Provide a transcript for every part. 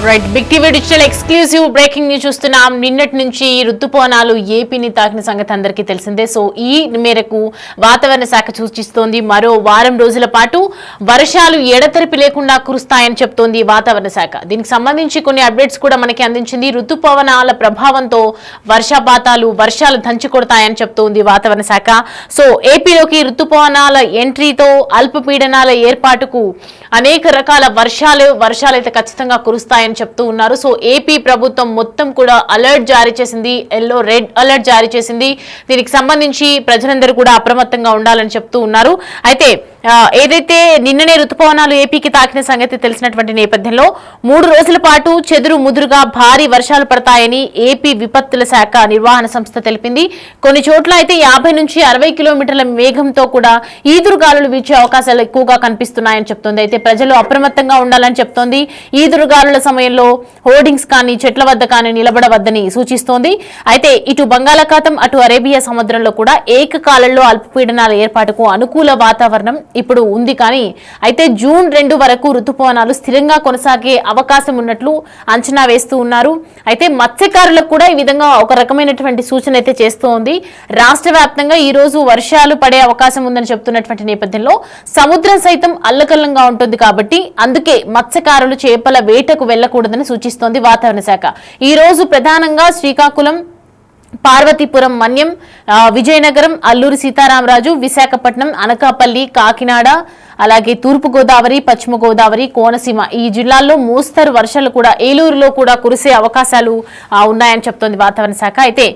Right Big TV digital exclusive breaking news చూస్తున్నాం. నిన్నటి నుంచి రుతుపవనాలు ఏపీని తాకిన సంగతి అందరికీ తెలిసిందే. సో ఈ మేరకు వాతావరణ శాఖ సూచిస్తోంది మరో వారం రోజుల పాటు వర్షాలు ఎడతెరిపి లేకుండా కురుస్తాయని చెప్తోంది వాతావరణ శాఖ. దీనికి సంబంధించి కొన్ని అప్డేట్స్ కూడా మనకి అందించింది. రుతుపవనాల ప్రభావంతో వర్షాలు దంచి కొడతాయని చెప్తోంది వాతావరణ శాఖ. సో ఏపీలోకి రుతుపవనాల ఎంట్రీతో అల్పపీడనాల ఏర్పాటుకు అనేక రకాల వర్షాలు అయితే ఖచ్చితంగా కురుస్తాయని చెప్తూ ఉన్నారు. సో ఏపీ ప్రభుత్వం మొత్తం కూడా అలర్ట్ జారీ చేసింది, ఎల్లో రెడ్ అలర్ట్ జారీ చేసింది. దీనికి సంబంధించి ప్రజలందరూ కూడా అప్రమత్తంగా ఉండాలని చెప్తూ ఉన్నారు. అయితే ఏదైతే నిన్ననే రుతుపవనాలు ఏపీకి తాకిన సంగతి తెలిసినటువంటి నేపథ్యంలో 3 రోజుల పాటు చెదురు ముదురుగా భారీ వర్షాలు పడతాయని ఏపీ విపత్తుల శాఖ నిర్వహణ సంస్థ తెలిపింది. కొన్ని చోట్ల అయితే 50 నుంచి 60 కిలోమీటర్ల వేగంతో కూడా ఈదురుగాలులు వీచే అవకాశాలు ఎక్కువగా కనిపిస్తున్నాయని చెప్తోంది. అయితే ప్రజలు అప్రమత్తంగా ఉండాలని చెప్తోంది. ఈదురుగాలుల సమయంలో హోర్డింగ్స్ కానీ చెట్ల వద్ద కానీ నిలబడవద్దని సూచిస్తోంది. అయితే ఇటు బంగాళాఖాతం అటు అరేబియా సముద్రంలో కూడా ఏకకాలంలో అల్పపీడనాల ఏర్పాటుకు అనుకూల వాతావరణం ఇప్పుడు ఉంది. కానీ అయితే జూన్ 2 వరకు రుతుపవనాలు స్థిరంగా కొనసాగే అవకాశం ఉన్నట్లు అంచనా వేస్తూ ఉన్నారు. అయితే మత్స్యకారులకు కూడా ఈ విధంగా ఒక రకమైనటువంటి సూచన అయితే చేస్తోంది. రాష్ట్ర వ్యాప్తంగా ఈ రోజు వర్షాలు పడే అవకాశం ఉందని చెప్తున్నటువంటి నేపథ్యంలో సముద్రం సైతం అల్లకల్లంగా ఉంటుంది. కాబట్టి అందుకే మత్స్యకారులు చేపల వేటకు వెళ్లకూడదని సూచిస్తోంది వాతావరణ శాఖ. ఈ రోజు ప్రధానంగా శ్రీకాకుళం, పార్వతీపురం, మన్యం, విజయనగరం, అల్లూరి సీతారామరాజు, విశాఖపట్నం, అనకాపల్లి, కాకినాడ, అలాగే తూర్పు గోదావరి, పశ్చిమ గోదావరి, కోనసీమ ఈ జిల్లాల్లో మోస్తరు వర్షాలు కూడా ఏలూరులో కూడా కురిసే అవకాశాలు ఉన్నాయని చెప్తోంది వాతావరణ శాఖ. అయితే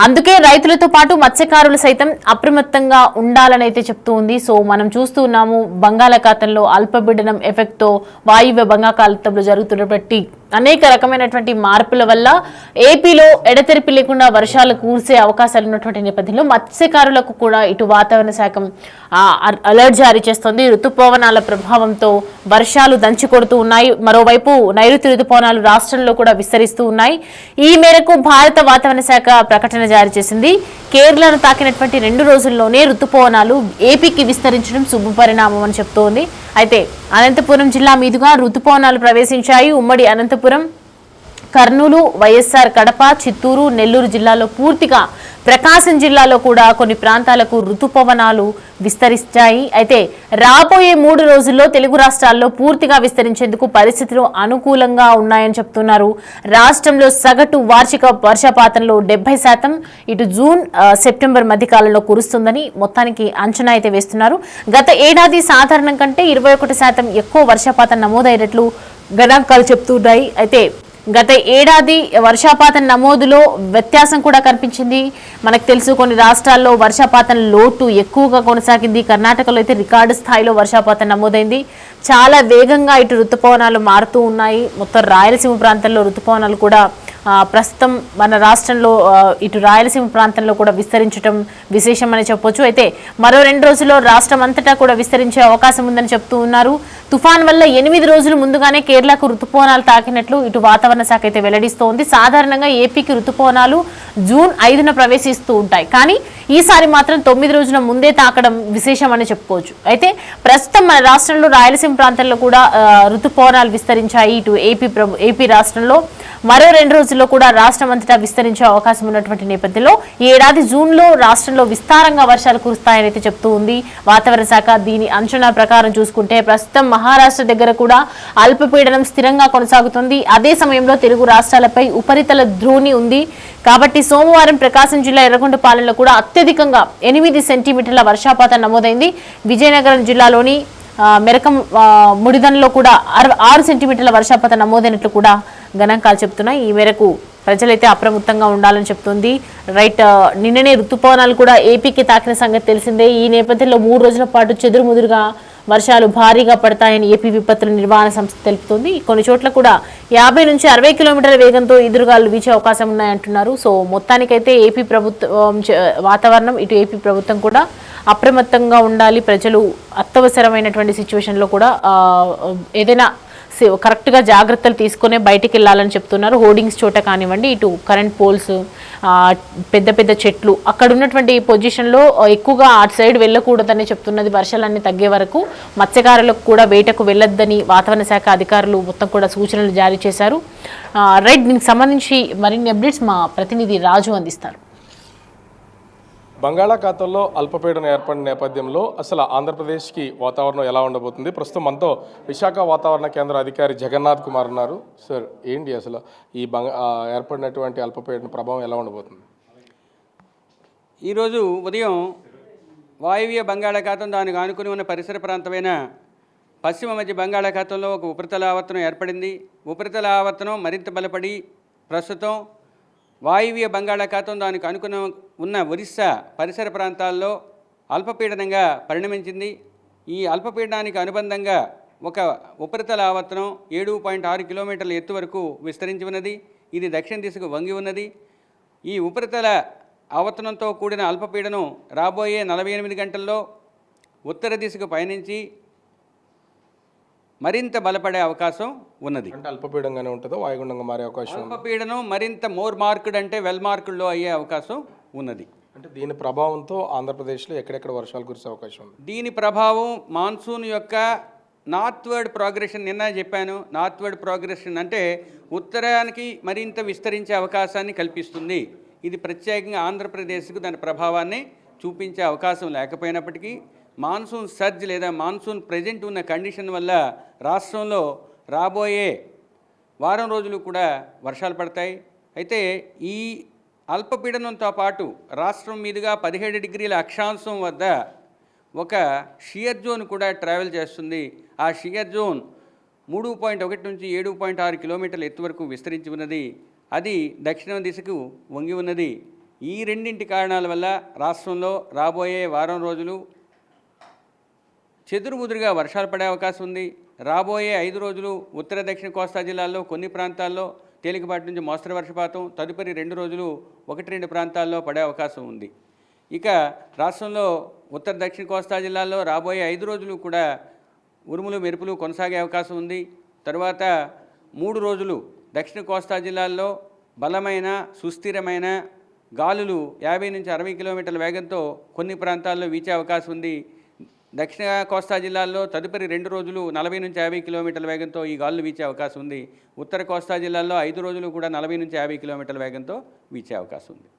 అందుకే రైతులతో పాటు మత్స్యకారులు సైతం అప్రమత్తంగా ఉండాలని అయితే చెప్తూ ఉంది. సో మనం చూస్తూ ఉన్నాము బంగాళాఖాతంలో అల్పపీడనం ఎఫెక్ట్ తో వాయువ్య బంగాళాఖాతంలో జరుగుతున్నటువంటి అనేక రకమైనటువంటి మార్పుల వల్ల ఏపీలో ఎడతెరిపి లేకుండా వర్షాలు కురిసే అవకాశాలు ఉన్నటువంటి నేపథ్యంలో మత్స్యకారులకు కూడా ఇటు వాతావరణ శాఖ అలర్ట్ జారీ చేస్తోంది. రుతుపవనాల ప్రభావంతో వర్షాలు దంచి కొడుతూ ఉన్నాయి. మరోవైపు నైరుతి రుతుపవనాలు రాష్ట్రంలో కూడా విస్తరిస్తూ ఉన్నాయి. ఈ మేరకు భారత వాతావరణ శాఖ ప్రకటన జారీ చేసింది. కేరళను తాకినటువంటి 2 రోజుల్లోనే రుతుపవనాలు ఏపీకి విస్తరించడం శుభపరిణామం అని చెప్తోంది. అయితే అనంతపురం జిల్లా మీదుగా రుతుపవనాలు ప్రవేశించాయి. ఉమ్మడి అనంతపురం, కర్నూలు, వైఎస్ఆర్ కడప, చిత్తూరు, నెల్లూరు జిల్లాలో పూర్తిగా, ప్రకాశం జిల్లాలో కూడా కొన్ని ప్రాంతాలకు రుతుపవనాలు విస్తరించాయి. అయితే రాబోయే 3 రోజుల్లో తెలుగు రాష్ట్రాల్లో పూర్తిగా విస్తరించేందుకు పరిస్థితులు అనుకూలంగా ఉన్నాయని చెప్తున్నారు. రాష్ట్రంలో సగటు వార్షిక వర్షపాతంలో 70% ఇటు జూన్, సెప్టెంబర్ మధ్యకాలంలో కురుస్తుందని మొత్తానికి అంచనా అయితే వేస్తున్నారు. గత ఏడాది సాధారణం కంటే 21% ఎక్కువ వర్షపాతం నమోదైనట్లు గణాంకాలు చెప్తున్నాయి. అయితే గత ఏడాది వర్షపాతం నమోదులో వ్యత్యాసం కూడా కనిపించింది. మనకు తెలుసు కొన్ని రాష్ట్రాల్లో వర్షపాతం లోటు ఎక్కువగా కొనసాగింది. కర్ణాటకలో అయితే రికార్డు స్థాయిలో వర్షపాతం నమోదైంది. చాలా వేగంగా ఇటు రుతుపవనాలు మారుతూ ఉన్నాయి. మొత్తం రాయలసీమ ప్రాంతంలో రుతుపవనాలు కూడా ప్రస్తుతం మన రాష్ట్రంలో ఇటు రాయలసీమ ప్రాంతంలో కూడా విస్తరించడం విశేషమని చెప్పొచ్చు. అయితే మరో 2 రోజుల్లో రాష్ట్రం అంతటా కూడా విస్తరించే అవకాశం ఉందని చెప్తూ ఉన్నారు. తుఫాన్ వల్ల 8 రోజులు ముందుగానే కేరళకు రుతుపవనాలు తాకినట్లు ఇటు వాతావరణ శాఖ అయితే వెల్లడిస్తోంది. సాధారణంగా ఏపీకి రుతుపవనాలు జూన్ 5న ప్రవేశిస్తూ ఉంటాయి. కానీ ఈసారి మాత్రం 9 రోజుల ముందే తాకడం విశేషమని చెప్పుకోవచ్చు. అయితే ప్రస్తుతం మన రాష్ట్రంలో రాయలసీమ ప్రాంతంలో కూడా రుతుపవనాలు విస్తరించాయి. ఇటు ఏపీ రాష్ట్రంలో మరో 2 రోజుల్లో కూడా రాష్ట్రం అంతటా విస్తరించే అవకాశం ఉన్నటువంటి నేపథ్యంలో ఈ ఏడాది జూన్లో రాష్ట్రంలో విస్తారంగా వర్షాలు కురుస్తాయని అయితే చెప్తూ ఉంది వాతావరణ శాఖ. దీని అంచనా ప్రకారం చూసుకుంటే ప్రస్తుతం మహారాష్ట్ర దగ్గర కూడా అల్పపీడనం స్థిరంగా కొనసాగుతుంది. అదే సమయంలో తెలుగు రాష్ట్రాలపై ఉపరితల ద్రోణి ఉంది. కాబట్టి సోమవారం ప్రకాశం జిల్లా ఎర్రగొండపాలెంలో కూడా అత్యధికంగా 8 సెంటీమీటర్ల వర్షపాతం నమోదైంది. విజయనగరం జిల్లాలోని మెరకం ముడిదన్లో కూడా 6 సెంటీమీటర్ల వర్షపాతం నమోదైనట్లు కూడా గణాంకాలు చెప్తున్నాయి. ఈ మేరకు ప్రజలైతే అప్రమత్తంగా ఉండాలని చెప్తుంది. రైట్, నిన్ననే రుతుపవనాలు కూడా ఏపీకి తాకిన సంగతి తెలిసిందే. ఈ నేపథ్యంలో 3 రోజుల పాటు చెదురుముదురుగా వర్షాలు భారీగా పడతాయని ఏపీ విపత్తుల నిర్వహణ సంస్థ తెలుపుతుంది. కొన్ని చోట్ల కూడా 50 నుంచి 60 కిలోమీటర్ల వేగంతో ఎదురుగాలు వీచే అవకాశం ఉన్నాయంటున్నారు. సో మొత్తానికైతే ఏపీ ప్రభుత్వం వాతావరణం ఇటు ఏపీ ప్రభుత్వం కూడా అప్రమత్తంగా ఉండాలి. ప్రజలు అత్యవసరమైనటువంటి సిచ్యువేషన్లో కూడా ఏదైనా కరెక్ట్గా జాగ్రత్తలు తీసుకునే బయటికి వెళ్ళాలని చెప్తున్నారు. హోర్డింగ్స్ చోట కానివ్వండి, ఇటు కరెంట్ పోల్స్, పెద్ద పెద్ద చెట్లు అక్కడ ఉన్నటువంటి పొజిషన్లో ఎక్కువగా అటు సైడ్ వెళ్ళకూడదని చెప్తున్నది. వర్షాలన్నీ తగ్గే వరకు మత్స్యకారులకు కూడా వేటకు వెళ్ళొద్దని వాతావరణ శాఖ అధికారులు మొత్తం కూడా సూచనలు జారీ చేశారు. రైట్, దీనికి సంబంధించి మరిన్ని అప్డేట్స్ మా ప్రతినిధి రాజు అందిస్తారు. బంగాళాఖాతంలో అల్పపీడనం ఏర్పడిన నేపథ్యంలో అసలు ఆంధ్రప్రదేశ్కి వాతావరణం ఎలా ఉండబోతుంది? ప్రస్తుతం మనతో విశాఖ వాతావరణ కేంద్ర అధికారి జగన్నాథ్ కుమార్ ఉన్నారు. సార్, ఏంటి అసలు ఈ ఏర్పడినటువంటి అల్పపీడన ప్రభావం ఎలా ఉండబోతుంది? ఈరోజు ఉదయం వాయువ్య బంగాళాఖాతం దానికి ఆనుకుని ఉన్న పరిసర ప్రాంతమైన పశ్చిమ మధ్య బంగాళాఖాతంలో ఒక ఉపరితల ఆవర్తనం ఏర్పడింది. ఉపరితల ఆవర్తనం మరింత బలపడి ప్రస్తుతం వాయువ్య బంగాళాఖాతం దానికి అనుకున్న ఉన్న ఒరిస్సా పరిసర ప్రాంతాల్లో అల్పపీడనంగా పరిణమించింది. ఈ అల్పపీడనానికి అనుబంధంగా ఒక ఉపరితల ఆవర్తనం 7.6 కిలోమీటర్ల ఎత్తు వరకు విస్తరించి ఉన్నది. ఇది దక్షిణ దిశకు వంగి ఉన్నది. ఈ ఉపరితల ఆవర్తనంతో కూడిన అల్పపీడనం రాబోయే 48 గంటల్లో ఉత్తర దిశకు పయనించి మరింత బలపడే అవకాశం ఉన్నది. అంటే అల్పపీడంగానే ఉంటుందో వాయుగుండంగా మారే అవకాశం? అల్పపీడనం మరింత మోర్ మార్క్డ్ అంటే వెల్ మార్కుల్లో అయ్యే అవకాశం ఉన్నది. అంటే దీని ప్రభావంతో ఆంధ్రప్రదేశ్లో ఎక్కడెక్కడ వర్షాలు కురిసే అవకాశం ఉంది? దీని ప్రభావం మాన్సూన్ యొక్క నార్త్వర్డ్ ప్రోగ్రెషన్, నిన్న చెప్పాను. నార్త్వర్డ్ ప్రోగ్రెషన్ అంటే ఉత్తరానికి మరింత విస్తరించే అవకాశాన్ని కల్పిస్తుంది. ఇది ప్రత్యేకంగా ఆంధ్రప్రదేశ్కు దాని ప్రభావాన్ని చూపించే అవకాశం లేకపోయినప్పటికీ మాన్సూన్ సర్జ్ లేదా మాన్సూన్ ప్రజెంట్ ఉన్న కండిషన్ వల్ల రాష్ట్రంలో రాబోయే వారం రోజులు కూడా వర్షాలు పడతాయి. అయితే ఈ అల్పపీడనంతో పాటు రాష్ట్రం మీదుగా 17 డిగ్రీల అక్షాంశం వద్ద ఒక షియర్ జోన్ కూడా ట్రావెల్ చేస్తుంది. ఆ షియర్ జోన్ 3.1 నుంచి 7.6 కిలోమీటర్ల ఎత్తు వరకు విస్తరించి ఉన్నది. అది దక్షిణ దిశకు వంగి ఉన్నది. ఈ రెండింటి కారణాల వల్ల రాష్ట్రంలో రాబోయే వారం రోజులు చెదురుముదురుగా వర్షాలు పడే అవకాశం ఉంది. రాబోయే 5 రోజులు ఉత్తర దక్షిణ కోస్తా జిల్లాల్లో కొన్ని ప్రాంతాల్లో తేలికపాటి నుంచి మోస్తరు వర్షపాతం, తదుపరి 2 రోజులు 1-2 ప్రాంతాల్లో పడే అవకాశం ఉంది. ఇక రాష్ట్రంలో ఉత్తర దక్షిణ కోస్తా జిల్లాల్లో రాబోయే 5 రోజులు కూడా ఉరుములు మెరుపులు కొనసాగే అవకాశం ఉంది. తరువాత 3 రోజులు దక్షిణ కోస్తా జిల్లాల్లో బలమైన సుస్థిరమైన గాలులు 50 నుంచి 60 కిలోమీటర్ల వేగంతో కొన్ని ప్రాంతాల్లో వీచే అవకాశం ఉంది. దక్షిణ కోస్తా జిల్లాల్లో తదుపరి 2 రోజులు 40 నుంచి 50 కిలోమీటర్ల వేగంతో ఈ గాలులు వీచే అవకాశం ఉంది. ఉత్తర కోస్తా జిల్లాల్లో 5 రోజులు కూడా 40 నుంచి 50 కిలోమీటర్ల వేగంతో వీచే అవకాశం ఉంది.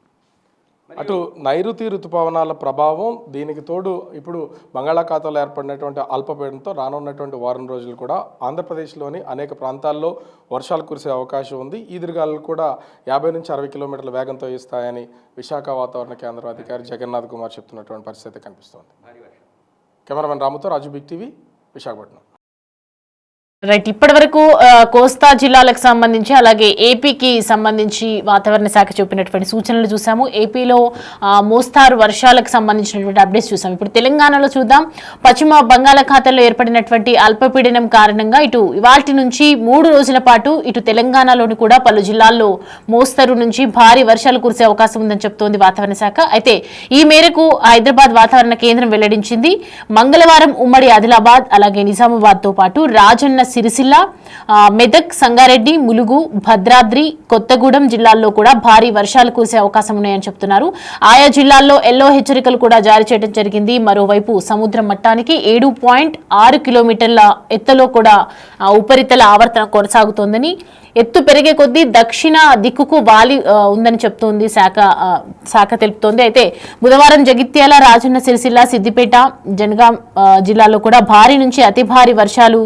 అటు నైరుతి ఋతుపవనాల ప్రభావం, దీనికి తోడు ఇప్పుడు బంగాళాఖాతంలో ఏర్పడినటువంటి అల్పపీడనంతో రానున్నటువంటి వారం రోజులు కూడా ఆంధ్రప్రదేశ్లోని అనేక ప్రాంతాల్లో వర్షాలు కురిసే అవకాశం ఉంది. ఈదురుగాలు కూడా 50 నుంచి 60 కిలోమీటర్ల వేగంతో ఇస్తాయని విశాఖ వాతావరణ కేంద్రం అధికారి జగన్నాథ్ కుమార్ చెప్తున్నటువంటి పరిస్థితి కనిపిస్తోంది. కెమెరామెన్ రాముతో రాజు, బిగ్ టీవీ, విశాఖపట్నం. రైట్, ఇప్పటి వరకు కోస్తా జిల్లాలకు సంబంధించి అలాగే ఏపీకి సంబంధించి వాతావరణ శాఖ చూపినటువంటి సూచనలు చూసాము. ఏపీలో మోస్తారు వర్షాలకు సంబంధించినటువంటి అప్డేట్స్ చూసాము. ఇప్పుడు తెలంగాణలో చూద్దాం. పశ్చిమ బంగాళాఖాతంలో ఏర్పడినటువంటి అల్పపీడనం కారణంగా ఇటు ఇవాల్టి నుంచి 3 రోజుల పాటు ఇటు తెలంగాణలోని కూడా పలు జిల్లాల్లో మోస్తరు నుంచి భారీ వర్షాలు కురిసే అవకాశం ఉందని చెప్తోంది వాతావరణ శాఖ. అయితే ఈ మేరకు హైదరాబాద్ వాతావరణ కేంద్రం వెల్లడించింది. మంగళవారం ఉమ్మడి ఆదిలాబాద్ అలాగే నిజామాబాద్తో పాటు రాజన్న సిరిసిల్ల, మెదక్, సంగారెడ్డి, ములుగు, భద్రాద్రి, కొత్తగూడెం జిల్లాల్లో కూడా భారీ వర్షాలు కురిసే అవకాశం ఉన్నాయని చెప్తున్నారు. ఆయా జిల్లాల్లో ఎల్లో హెచ్చరికలు కూడా జారీ చేయడం జరిగింది. మరోవైపు సముద్ర మట్టానికి 7.6 కిలోమీటర్ల ఎత్తులో కూడా ఉపరితల ఆవర్తన కొనసాగుతోందని, ఎత్తు పెరిగే కొద్దీ దక్షిణ దిక్కుకు వాలి ఉందని చెప్తోంది శాఖ తెలుపుతోంది. అయితే బుధవారం జగిత్యాల, రాజన్న సిరిసిల్ల, సిద్దిపేట, జనగాం జిల్లాల్లో కూడా భారీ నుంచి అతి భారీ వర్షాలు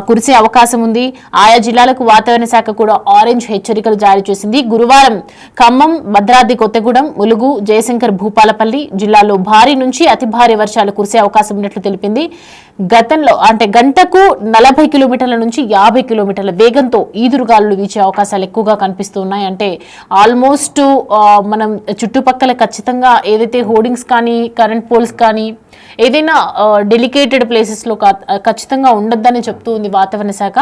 కురిసే అవకాశం ఉంది. ఆయా జిల్లాలకు వాతావరణ శాఖ కూడా ఆరెంజ్ హెచ్చరికలు జారీ చేసింది. గురువారం ఖమ్మం, భద్రాద్రి కొత్తగూడెం, ములుగు, జయశంకర్ భూపాలపల్లి జిల్లాల్లో భారీ నుంచి అతి భారీ వర్షాలు కురిసే అవకాశం ఉన్నట్లు తెలిపింది. గతంలో అంటే గంటకు 40 కిలోమీటర్ల నుంచి 50 కిలోమీటర్ల వేగంతో ఈదురుగాలులు వీచే అవకాశాలు ఎక్కువగా కనిపిస్తున్నాయి. అంటే ఆల్మోస్ట్ మనం చుట్టుపక్కల ఖచ్చితంగా ఏదైతే హోర్డింగ్స్ కానీ కరెంట్ పోల్స్ కానీ ఏదైనా డెలికేటెడ్ ప్లేసెస్లో ఖచ్చితంగా ఉండొద్దని చెప్తూ ఉంది వాతావరణ వాతావరణ శాఖ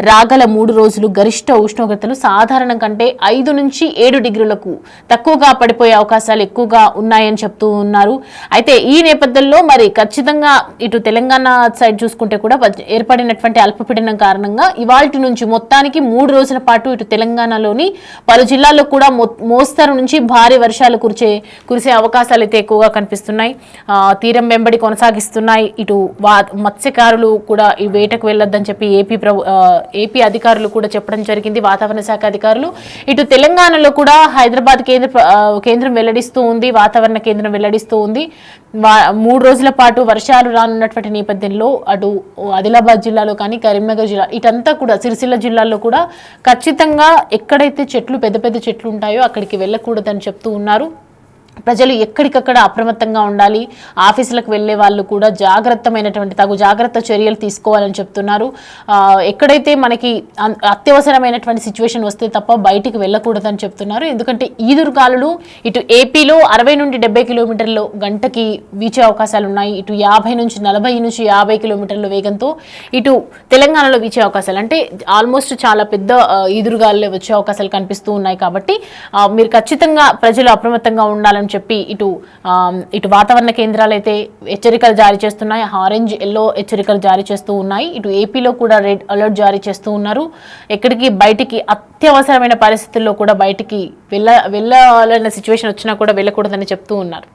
రాగల 3 రోజులు గరిష్ట ఉష్ణోగ్రతలు సాధారణం కంటే 5 నుంచి 7 డిగ్రీలకు తక్కువగా పడిపోయే అవకాశాలు ఎక్కువగా ఉన్నాయని చెప్తూ ఉన్నారు. అయితే ఈ నేపథ్యంలో మరి ఖచ్చితంగా ఇటు తెలంగాణ సైడ్ చూసుకుంటే కూడా ఏర్పడినటువంటి అల్పపీడనం కారణంగా ఇవాల్టి నుంచి మొత్తానికి 3 రోజుల పాటు ఇటు తెలంగాణలోని పలు జిల్లాల్లో కూడా మోస్తరు నుంచి భారీ వర్షాలు కురిసే అవకాశాలు అయితే ఎక్కువగా కనిపిస్తున్నాయి. తీరం వెంబడి కొనసాగిస్తున్నాయి. ఇటు మత్స్యకారులు కూడా ఈ వేటకు వెళ్ళొద్దని చెప్పి ఏపీ అధికారులు కూడా చెప్పడం జరిగింది, వాతావరణ శాఖ అధికారులు. ఇటు తెలంగాణలో కూడా హైదరాబాద్ కేంద్రం వెల్లడిస్తూ ఉంది, వాతావరణ కేంద్రం వెల్లడిస్తూ ఉంది 3 రోజుల పాటు వర్షాలు రానున్నటువంటి నేపథ్యంలో అటు ఆదిలాబాద్ జిల్లాలో కానీ కరీంనగర్ జిల్లా ఇటంతా కూడా సిరిసిల్ల జిల్లాల్లో కూడా ఖచ్చితంగా ఎక్కడైతే పెద్ద పెద్ద చెట్లు ఉంటాయో అక్కడికి వెళ్ళకూడదని చెప్తూ ఉన్నారు. ప్రజలు ఎక్కడికక్కడ అప్రమత్తంగా ఉండాలి. ఆఫీసులకు వెళ్లే వాళ్ళు కూడా తగు జాగ్రత్త చర్యలు తీసుకోవాలని చెప్తున్నారు. ఎక్కడైతే మనకి అత్యవసరమైనటువంటి సిచ్యువేషన్ వస్తే తప్ప బయటికి వెళ్ళకూడదని చెప్తున్నారు. ఎందుకంటే ఈదురుగాలులు ఇటు ఏపీలో 60 నుండి 70 కిలోమీటర్ల గంటకి వీచే అవకాశాలు ఉన్నాయి. ఇటు 50 నుంచి 40 నుంచి 50 కిలోమీటర్ల వేగంతో ఇటు తెలంగాణలో వీచే అవకాశాలు, అంటే ఆల్మోస్ట్ చాలా పెద్ద ఈదురుగాలులే వచ్చే అవకాశాలు కనిపిస్తూ ఉన్నాయి. కాబట్టి మీరు ఖచ్చితంగా ప్రజలు అప్రమత్తంగా ఉండాలని చెప్పి ఇటు వాతావరణ కేంద్రాలు అయితే హెచ్చరికలు జారీ చేస్తున్నాయి. ఆరెంజ్, ఎల్లో హెచ్చరికలు జారీ చేస్తూ ఉన్నాయి. ఇటు ఏపీలో కూడా రెడ్ అలర్ట్ జారీ చేస్తూ ఉన్నారు. ఎక్కడికి బయటికి అత్యవసరమైన పరిస్థితుల్లో కూడా బయటికి వెళ్ళాలన్న సిచ్యువేషన్ వచ్చినా కూడా వెళ్ళకూడదని చెప్తూ ఉన్నారు.